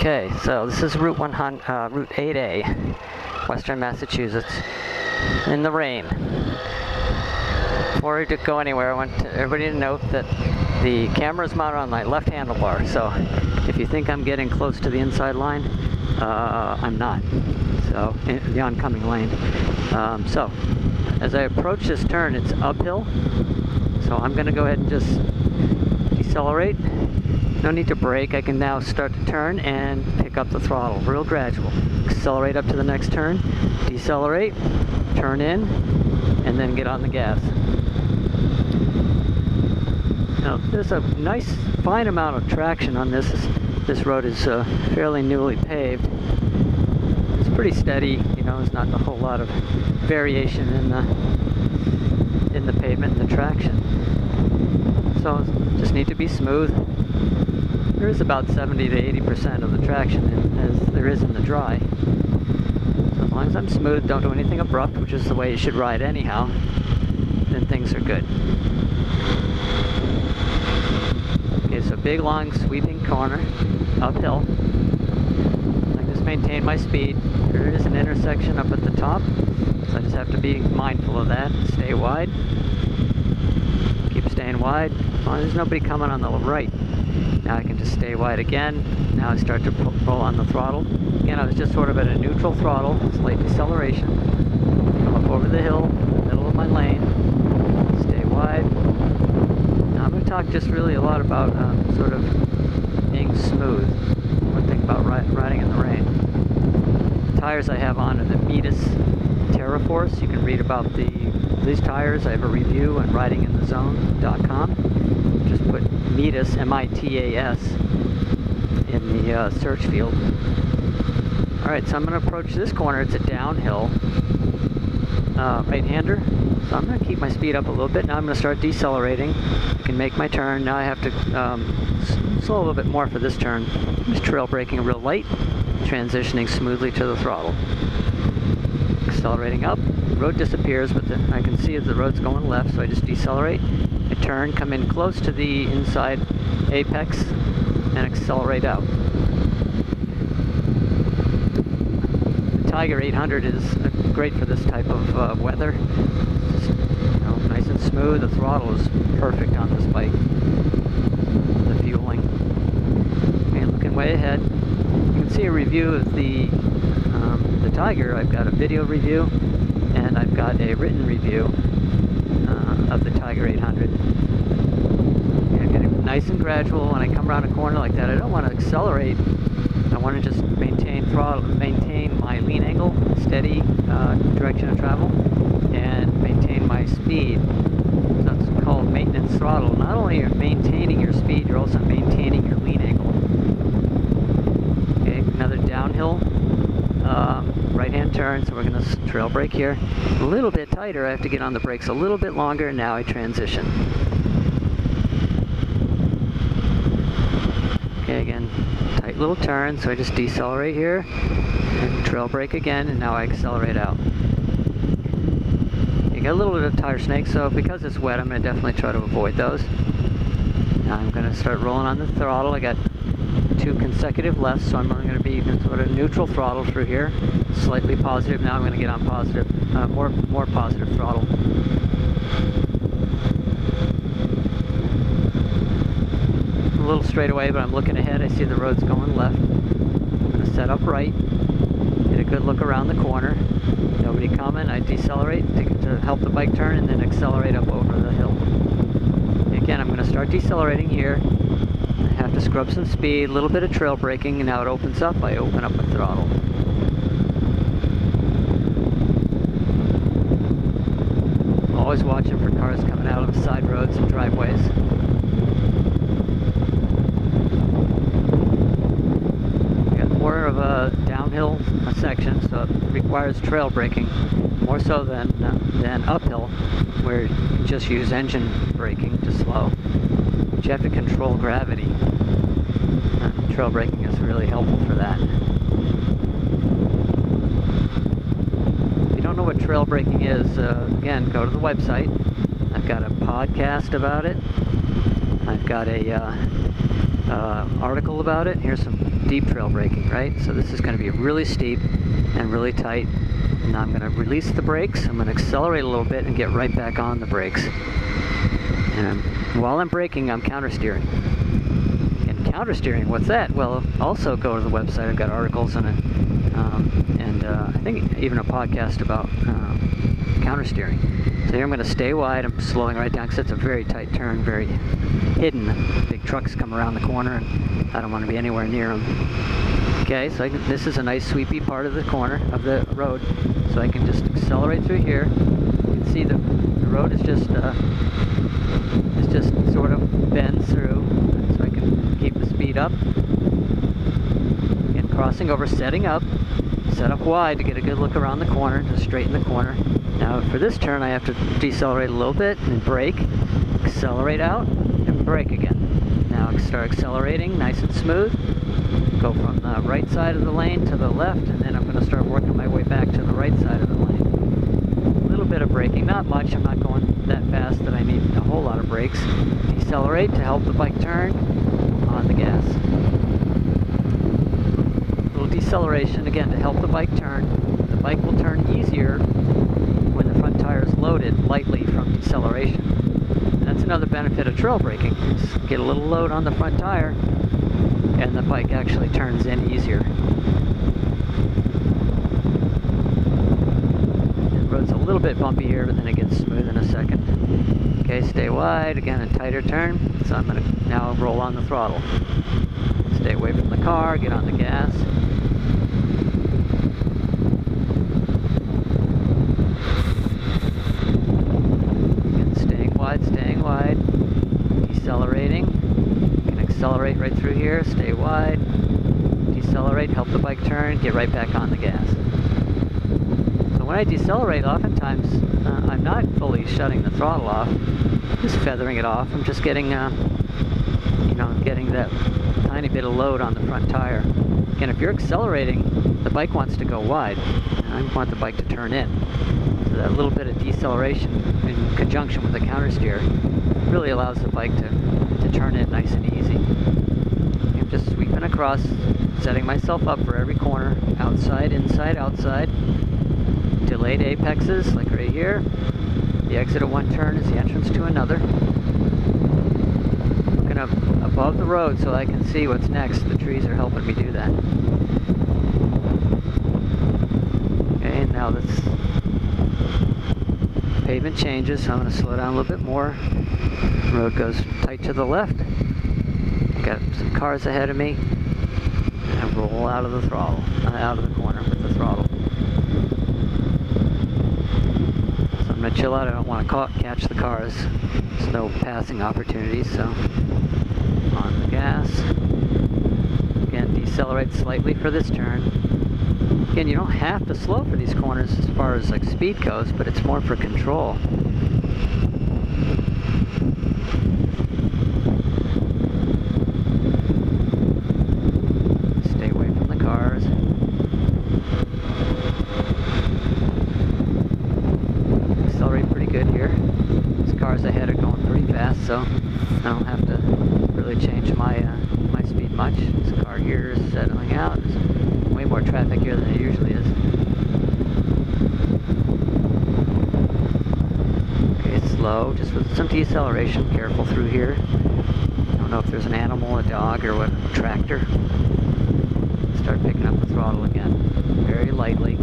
Okay, so this is Route 8A, Western Massachusetts, in the rain. Before we go anywhere, I want everybody to note that the camera is mounted on my left handlebar, so if you think I'm getting close to the inside line, I'm not. So, in the oncoming lane. So, as I approach this turn, it's uphill, so I'm going to go ahead and just decelerate. No need to brake. I can now start to turn and pick up the throttle, real gradual. Accelerate up to the next turn, decelerate, turn in, and then get on the gas. Now, there's a nice, fine amount of traction on this. This road is fairly newly paved. It's pretty steady, you know, there's not a whole lot of variation in the pavement and the traction. So, just need to be smooth. There is about 70 to 80% of the traction as there is in the dry. So as long as I'm smooth, don't do anything abrupt, which is the way you should ride anyhow, then things are good. Okay, so big, long, sweeping corner, uphill. I just maintain my speed. There is an intersection up at the top, so I just have to be mindful of that. Stay wide. Keep staying wide. As long as there's nobody coming on the right. Now I can just stay wide again. Now I start to roll on the throttle. Again, I was just sort of at a neutral throttle, slight deceleration. Come up over the hill, middle of my lane, stay wide. Now I'm going to talk just really a lot about sort of being smooth. One thing about riding in the rain. The tires I have on are the Metis TerraForce. You can read about these tires. I have a review on ridinginthezone.com. Just put Metis, M-I-T-A-S, in the search field. Alright, so I'm going to approach this corner. It's a downhill right-hander. So I'm going to keep my speed up a little bit. Now I'm going to start decelerating. I can make my turn. Now I have to slow a little bit more for this turn. Just trail braking real light, transitioning smoothly to the throttle. Accelerating up. The road disappears, but I can see the road's going left, so I just decelerate. I turn, come in close to the inside apex, and accelerate out. The Tiger 800 is great for this type of weather. Just, you know, nice and smooth. The throttle is perfect on this bike. The fueling. Okay, looking way ahead. You can see a review of the Tiger. I've got a video review, and I've got a written review of the Tiger 800. Yeah, getting nice and gradual. When I come around a corner like that, I don't want to accelerate. I want to just maintain my lean angle, steady direction of travel, and maintain my speed. That's called maintenance throttle. Not only are you maintaining your speed, you're also maintaining your lean angle. Okay, another downhill. Right-hand turn, so we're going to trail brake here. A little bit tighter, I have to get on the brakes a little bit longer, and now I transition. Okay, again, tight little turn, so I just decelerate here, and trail brake again, and now I accelerate out. You get a little bit of tire snake, so because it's wet, I'm going to definitely try to avoid those. Now I'm going to start rolling on the throttle. I got 2 consecutive lefts, so I'm only going to be in sort of neutral throttle through here. Slightly positive. Now I'm going to get on positive, more positive throttle. A little straight away, but I'm looking ahead. I see the road's going left. I'm going to set up right. Get a good look around the corner. Nobody coming. I decelerate to help the bike turn, and then accelerate up over the hill. Again, I'm going to start decelerating here. Have to scrub some speed, a little bit of trail braking, and now it opens up. I open up the throttle. Always watching for cars coming out of the side roads and driveways. We got more of a downhill section, so it requires trail braking more so than uphill, where you can just use engine braking to slow. But you have to control gravity. Trail braking is really helpful for that. If you don't know what trail braking is, again, go to the website. I've got a podcast about it. I've got a article about it. Here's some deep trail braking, right? So this is going to be really steep and really tight. Now I'm going to release the brakes. I'm going to accelerate a little bit and get right back on the brakes. And while I'm braking, I'm countersteering. And countersteering, what's that? Well, also go to the website. I've got articles on it, and I think even a podcast about countersteering. So here I'm going to stay wide. I'm slowing right down because it's a very tight turn, very hidden. Big trucks come around the corner, and I don't want to be anywhere near them. Okay, so this is a nice sweepy part of the corner of the road, so I can just accelerate through here. You can see the road is just sort of bends through, so I can keep the speed up. Again, crossing over, set up wide to get a good look around the corner, to straighten the corner. Now for this turn I have to decelerate a little bit and brake, accelerate out, and brake again. Now start accelerating nice and smooth, go from the right side of the lane to the left, and then I'm going to start working my way back to the right side of the lane. A little bit of braking, not much, I'm not going that fast that I need a whole lot of brakes. Decelerate to help the bike turn, on the gas. A little deceleration again to help the bike turn. The bike will turn easier when the front tire is loaded lightly from deceleration. And that's another benefit of trail braking. Just get a little load on the front tire and the bike actually turns in easier. The road's a little bit bumpy here, but then it gets smooth in a second. Okay, stay wide, again a tighter turn, so I'm going to now roll on the throttle. Stay away from the car, get on the gas. Staying wide, decelerating, you can accelerate right through here, stay wide, decelerate, help the bike turn, get right back on the gas. So when I decelerate, oftentimes I'm not fully shutting the throttle off, just feathering it off. I'm just getting, getting that tiny bit of load on the front tire. Again, if you're accelerating, the bike wants to go wide, and I want the bike to turn in. So that little bit of deceleration in conjunction with the countersteer really allows the bike to turn in nice and easy. I'm just sweeping across, setting myself up for every corner, outside, inside, outside. Delayed apexes, like right here. The exit at one turn is the entrance to another. Looking up above the road so I can see what's next. The trees are helping me do that. Okay, and now this pavement changes, so I'm going to slow down a little bit more. The road goes tight to the left. Got some cars ahead of me. And I roll out of the throttle, out of the corner with the throttle. So I'm going to chill out. I don't want to catch the cars. There's no passing opportunities, so on the gas. Again, decelerate slightly for this turn. Again, you don't have to slow for these corners as far as like speed goes, but it's more for control. Stay away from the cars. Accelerate pretty good here. These cars ahead are going pretty fast, so I don't have to really change my speed much. This car here is settling out. There's way more traffic here than there usually is. Okay, slow, just with some deceleration. Careful through here. I don't know if there's an animal, a dog, or what, a tractor. Start picking up the throttle again, very lightly.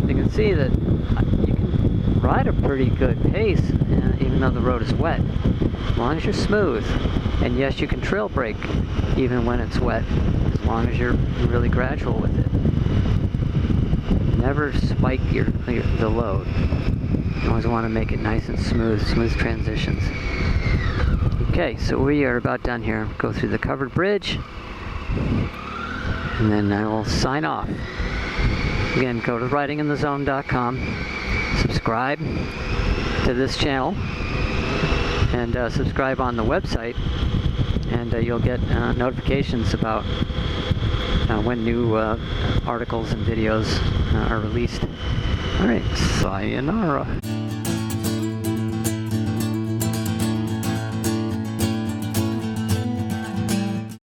You can see that you can ride a pretty good pace, even though the road is wet, as long as you're smooth. And yes, you can trail brake even when it's wet, as long as you're really gradual with it. Never spike the load. You always want to make it nice and smooth transitions. Okay, so we are about done here. Go through the covered bridge, and then I will sign off. Again, go to ridinginthezone.com, subscribe to this channel, and subscribe on the website, and you'll get notifications about when new articles and videos are released. All right, sayonara.